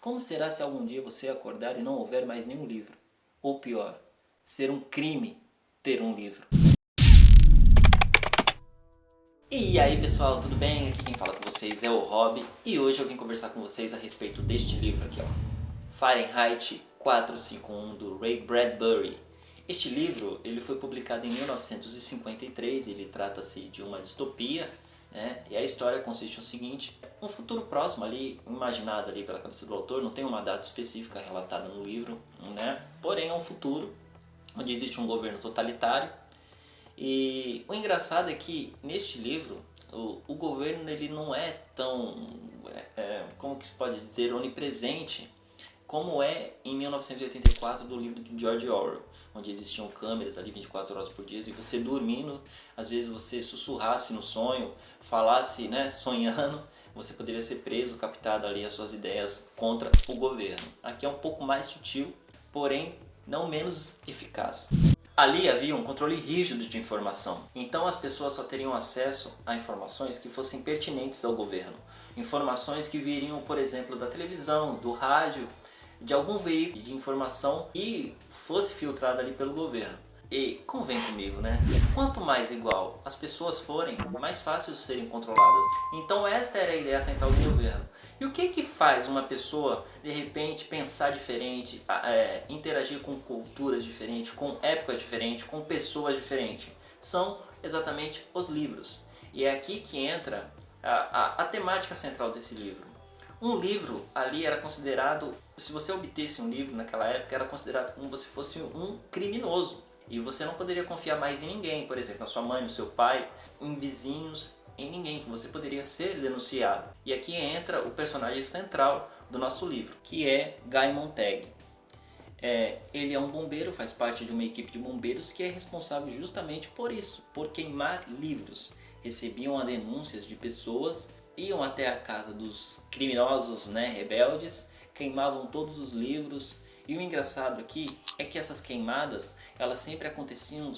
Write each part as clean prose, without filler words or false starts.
Como será se algum dia você acordar e não houver mais nenhum livro? Ou pior, ser um crime ter um livro. E aí pessoal, tudo bem? Aqui quem fala com vocês é o Rob e hoje eu vim conversar com vocês a respeito deste livro aqui, ó, Fahrenheit 451, do Ray Bradbury. Este livro ele foi publicado em 1953, ele trata-se de uma distopia, né? E a história consiste no seguinte: um futuro próximo ali, imaginado ali pela cabeça do autor, não tem uma data específica relatada no livro, né? Porém é um futuro onde existe um governo totalitário. E o engraçado é que neste livro o governo ele não é tão, como que se pode dizer, onipresente como é em 1984 do livro de George Orwell, onde existiam câmeras ali 24 horas por dia e você dormindo, às vezes você sussurrasse no sonho, falasse, né, sonhando, você poderia ser preso, captado ali as suas ideias contra o governo. Aqui é um pouco mais sutil, porém não menos eficaz. Ali havia um controle rígido de informação, então as pessoas só teriam acesso a informações que fossem pertinentes ao governo. Informações que viriam, por exemplo, da televisão, do rádio, de algum veículo de informação e fosse filtrada ali pelo governo. E convém comigo, né? Quanto mais igual as pessoas forem, mais fácil serem controladas. Então esta era a ideia central do governo. E o que faz uma pessoa de repente pensar diferente, interagir com culturas diferentes, com épocas diferentes, com pessoas diferentes? São exatamente os livros. E é aqui que entra a temática central desse livro. Um livro ali era considerado, se você obtesse um livro naquela época, era considerado como se fosse um criminoso. E você não poderia confiar mais em ninguém, por exemplo, na sua mãe, no seu pai, em vizinhos, em ninguém, que você poderia ser denunciado. E aqui entra o personagem central do nosso livro, que é Guy Montag. Ele é um bombeiro, faz parte de uma equipe de bombeiros que é responsável justamente por isso, por queimar livros. Recebiam denúncias de pessoas, iam até a casa dos criminosos, né, rebeldes, queimavam todos os livros. E o engraçado aqui é que essas queimadas, elas sempre aconteciam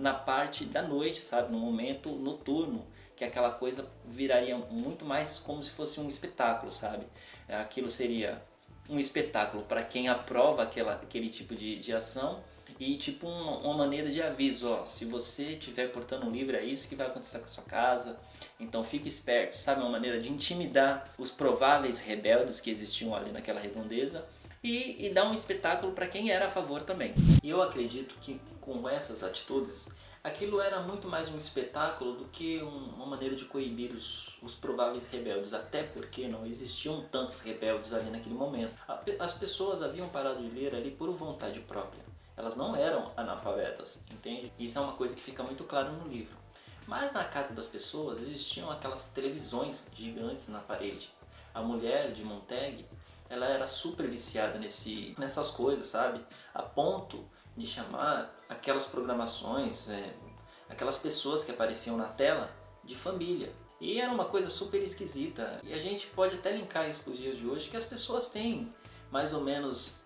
na parte da noite, sabe? No momento noturno, que aquela coisa viraria muito mais como se fosse um espetáculo, sabe? Aquilo seria um espetáculo para quem aprova aquele tipo de ação e tipo uma maneira de aviso, ó, se você estiver portando um livro é isso que vai acontecer com a sua casa, então fique esperto, sabe? Uma maneira de intimidar os prováveis rebeldes que existiam ali naquela redondeza e dar um espetáculo para quem era a favor também. E eu acredito que com essas atitudes, aquilo era muito mais um espetáculo do que uma maneira de coibir os prováveis rebeldes, até porque não existiam tantos rebeldes ali naquele momento. As pessoas haviam parado de ler ali por vontade própria, elas não eram analfabetas, entende? Isso é uma coisa que fica muito claro no livro. Mas na casa das pessoas existiam aquelas televisões gigantes na parede. A mulher de Montag, ela era super viciada nessas coisas, sabe? A ponto de chamar aquelas programações, aquelas pessoas que apareciam na tela, de família. E era uma coisa super esquisita. E a gente pode até linkar isso com os dias de hoje, que as pessoas têm mais ou menos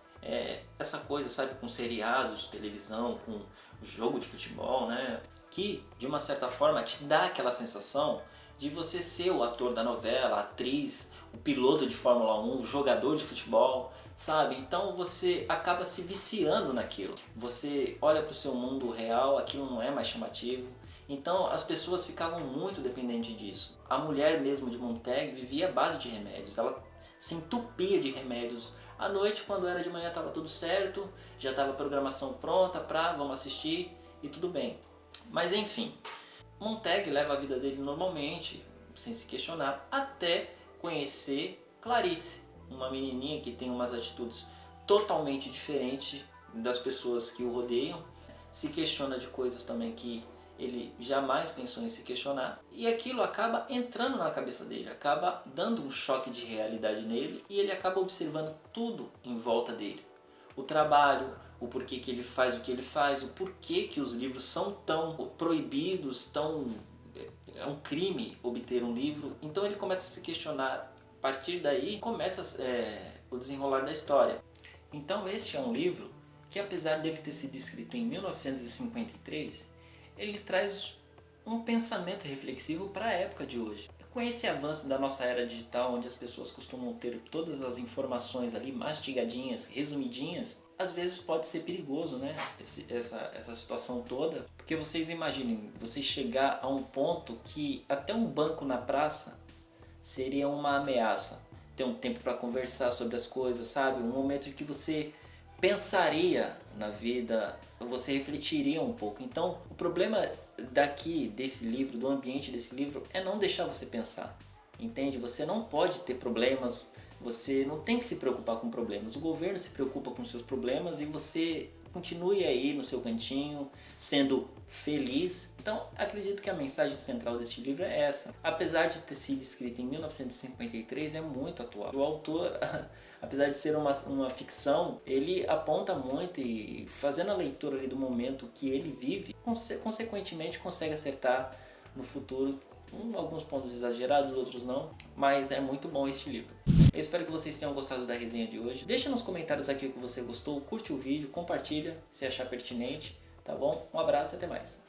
essa coisa, sabe? Com seriados de televisão, com jogo de futebol, né? Que de uma certa forma te dá aquela sensação de você ser o ator da novela, a atriz, o piloto de Fórmula 1, o jogador de futebol, sabe? Então você acaba se viciando naquilo. Você olha para o seu mundo real, aquilo não é mais chamativo. Então as pessoas ficavam muito dependentes disso. A mulher mesmo de Montag vivia à base de remédios. Ela se entupia de remédios. À noite, quando era de manhã, estava tudo certo, já estava a programação pronta para vamos assistir e tudo bem. Mas enfim, Montag leva a vida dele normalmente, sem se questionar, até conhecer Clarice, uma menininha que tem umas atitudes totalmente diferentes das pessoas que o rodeiam, se questiona de coisas também que ele jamais pensou em se questionar, e aquilo acaba entrando na cabeça dele, acaba dando um choque de realidade nele e ele acaba observando tudo em volta dele. O trabalho, o porquê que ele faz o que ele faz, o porquê que os livros são tão proibidos, é um crime obter um livro. Então ele começa a se questionar, a partir daí começa o desenrolar da história. Então este é um livro que, apesar dele ter sido escrito em 1953, ele traz um pensamento reflexivo para a época de hoje. Com esse avanço da nossa era digital, onde as pessoas costumam ter todas as informações ali mastigadinhas, resumidinhas, às vezes pode ser perigoso, né? Essa situação toda. Porque vocês imaginem, você chegar a um ponto que até um banco na praça seria uma ameaça. Ter um tempo para conversar sobre as coisas, sabe? Um momento em que você pensaria na vida, você refletiria um pouco. Então, o problema desse livro, do ambiente desse livro, é não deixar você pensar. Entende? Você não pode ter problemas, você não tem que se preocupar com problemas. O governo se preocupa com seus problemas e você continue aí no seu cantinho, sendo feliz. Então, acredito que a mensagem central deste livro é essa. Apesar de ter sido escrito em 1953, é muito atual. O autor, apesar de ser uma ficção, ele aponta muito e fazendo a leitura ali do momento que ele vive, consequentemente consegue acertar no futuro. Alguns pontos exagerados, outros não, mas é muito bom este livro. Eu espero que vocês tenham gostado da resenha de hoje. Deixa nos comentários aqui o que você gostou, curte o vídeo, compartilha se achar pertinente, tá bom? Um abraço e até mais.